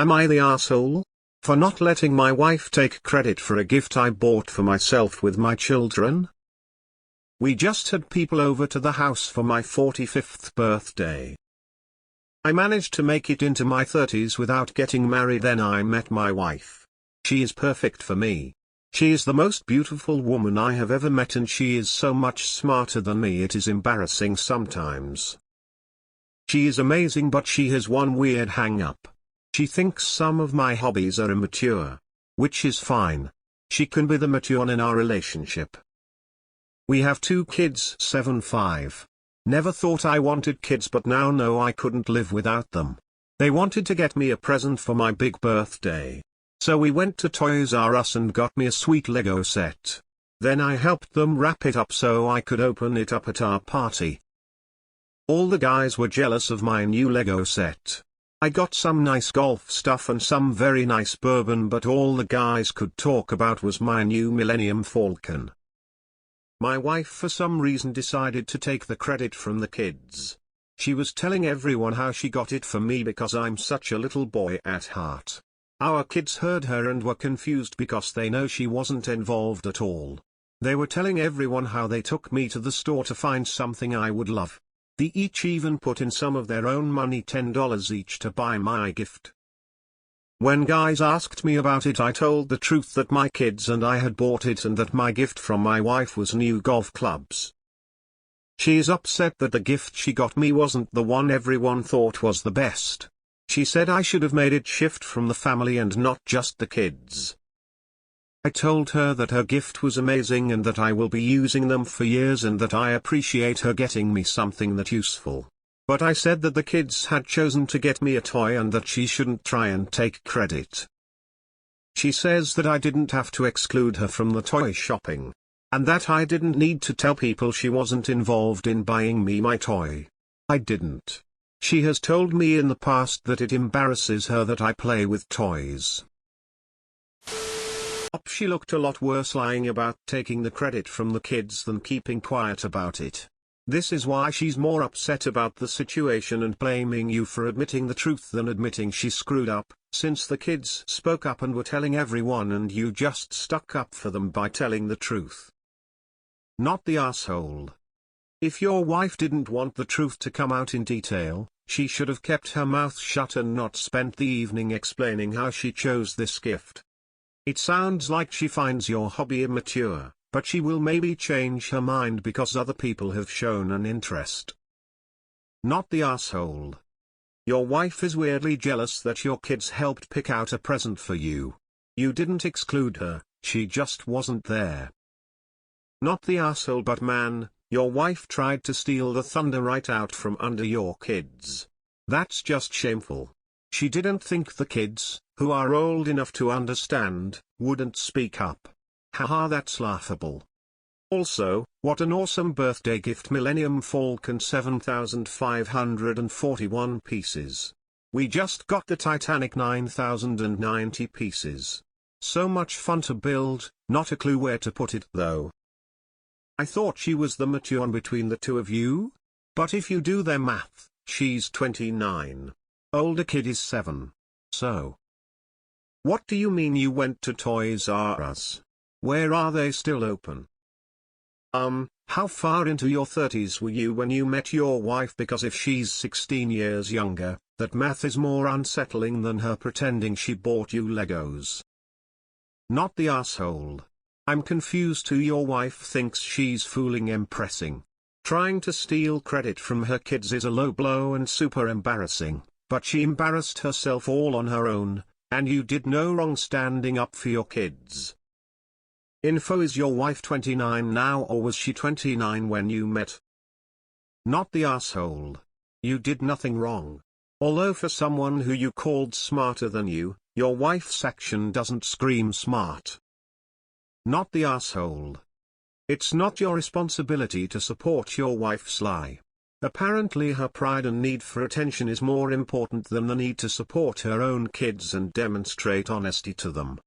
Am I the asshole? For not letting my wife take credit for a gift I bought for myself with my children? We just had people over to the house for my 45th birthday. I managed to make it into my 30s without getting married. Then I met my wife. She is perfect for me. She is the most beautiful woman I have ever met, and she is so much smarter than me it is embarrassing sometimes. She is amazing, but she has one weird hang-up. She thinks some of my hobbies are immature. Which is fine. She can be the mature one in our relationship. We have 2 kids, 7, 5. Never thought I wanted kids, but now know I couldn't live without them. They wanted to get me a present for my big birthday. So we went to Toys R Us and got me a sweet Lego set. Then I helped them wrap it up so I could open it up at our party. All the guys were jealous of my new Lego set. I got some nice golf stuff and some very nice bourbon, but all the guys could talk about was my new Millennium Falcon. My wife for some reason decided to take the credit from the kids. She was telling everyone how she got it for me because I'm such a little boy at heart. Our kids heard her and were confused because they know she wasn't involved at all. They were telling everyone how they took me to the store to find something I would love. They each even put in some of their own money, $10 each, to buy my gift. When guys asked me about it, I told the truth that my kids and I had bought it and that my gift from my wife was new golf clubs. She's upset that the gift she got me wasn't the one everyone thought was the best. She said I should have made it shift from the family and not just the kids. I told her that her gift was amazing and that I will be using them for years and that I appreciate her getting me something that useful. But I said that the kids had chosen to get me a toy and that she shouldn't try and take credit. She says that I didn't have to exclude her from the toy shopping, and that I didn't need to tell people she wasn't involved in buying me my toy. I didn't. She has told me in the past that it embarrasses her that I play with toys. She looked a lot worse lying about taking the credit from the kids than keeping quiet about it. This is why she's more upset about the situation and blaming you for admitting the truth than admitting she screwed up, since the kids spoke up and were telling everyone and you just stuck up for them by telling the truth. Not the asshole. If your wife didn't want the truth to come out in detail, she should have kept her mouth shut and not spent the evening explaining how she chose this gift. It sounds like she finds your hobby immature, but she will maybe change her mind because other people have shown an interest. Not the asshole. Your wife is weirdly jealous that your kids helped pick out a present for you. You didn't exclude her, she just wasn't there. Not the asshole, but man, your wife tried to steal the thunder right out from under your kids. That's just shameful. She didn't think the kids, who are old enough to understand, wouldn't speak up. Haha, that's laughable. Also, what an awesome birthday gift, Millennium Falcon, 7,541 pieces. We just got the Titanic, 9,090 pieces. So much fun to build, not a clue where to put it though. I thought she was the mature one between the two of you? But if you do their math, she's 29. Older kid is 7. So. What do you mean you went to Toys R Us? Where are they still open? How far into your 30s were you when you met your wife? Because if she's 16 years younger, that math is more unsettling than her pretending she bought you Legos. Not the asshole. I'm confused who your wife thinks she's fooling, impressing. Trying to steal credit from her kids is a low blow and super embarrassing, but she embarrassed herself all on her own, and you did no wrong standing up for your kids. Info: is your wife 29 now, or was she 29 when you met? Not the asshole. You did nothing wrong. Although for someone who you called smarter than you, your wife's action doesn't scream smart. Not the asshole. It's not your responsibility to support your wife's lie. Apparently her pride and need for attention is more important than the need to support her own kids and demonstrate honesty to them.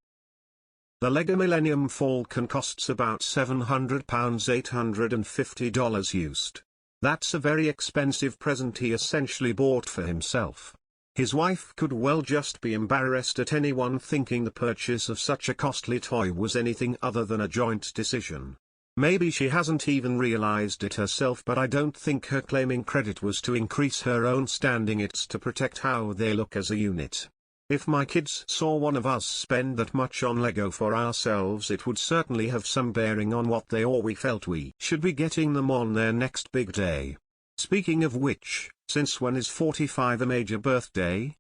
The Lego Millennium Falcon costs about £700, $850 used. That's a very expensive present he essentially bought for himself. His wife could well just be embarrassed at anyone thinking the purchase of such a costly toy was anything other than a joint decision. Maybe she hasn't even realized it herself, but I don't think her claiming credit was to increase her own standing, it's to protect how they look as a unit. If my kids saw one of us spend that much on Lego for ourselves, it would certainly have some bearing on what they or we felt we should be getting them on their next big day. Speaking of which, since when is 45 a major birthday?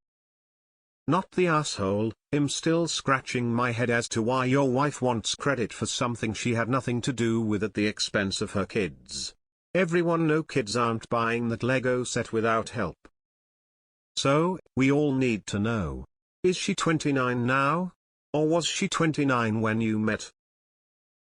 Not the asshole. I'm still scratching my head as to why your wife wants credit for something she had nothing to do with at the expense of her kids. Everyone knows kids aren't buying that Lego set without help. So, we all need to know. Is she 29 now? Or was she 29 when you met?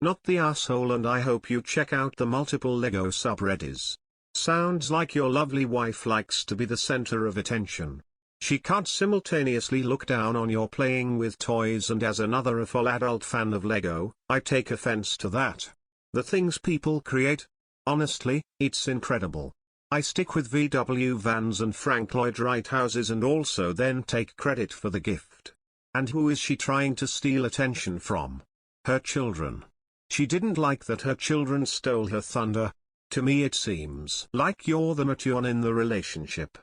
Not the asshole, and I hope you check out the multiple Lego subreddits. Sounds like your lovely wife likes to be the center of attention. She can't simultaneously look down on your playing with toys and as another a full adult fan of Lego, I take offense to that. The things people create? Honestly, it's incredible. I stick with VW vans and Frank Lloyd Wright houses and also then take credit for the gift. And who is she trying to steal attention from? Her children. She didn't like that her children stole her thunder. To me it seems like you're the mature one in the relationship.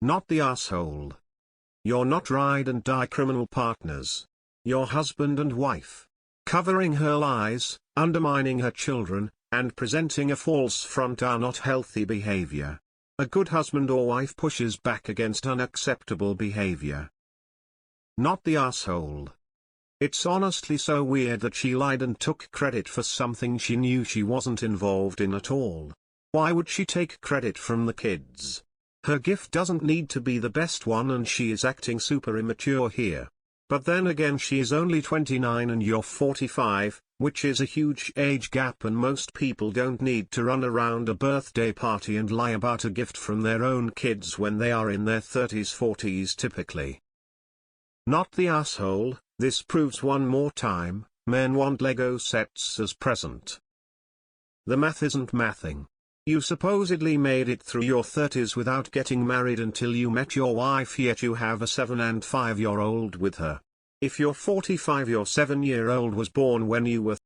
Not the asshole. You're not ride and die criminal partners. You're husband and wife. Covering her lies, undermining her children, and presenting a false front are not healthy behavior. A good husband or wife pushes back against unacceptable behavior. Not the asshole. It's honestly so weird that she lied and took credit for something she knew she wasn't involved in at all. Why would she take credit from the kids? Her gift doesn't need to be the best one and she is acting super immature here. But then again, she is only 29 and you're 45, which is a huge age gap, and most people don't need to run around a birthday party and lie about a gift from their own kids when they are in their 30s 40s typically. Not the asshole. This proves one more time, men want Lego sets as present. The math isn't mathing. You supposedly made it through your 30s without getting married until you met your wife, yet you have a 7 and 5-year-old with her. If you're 45, your 7-year-old was born when you were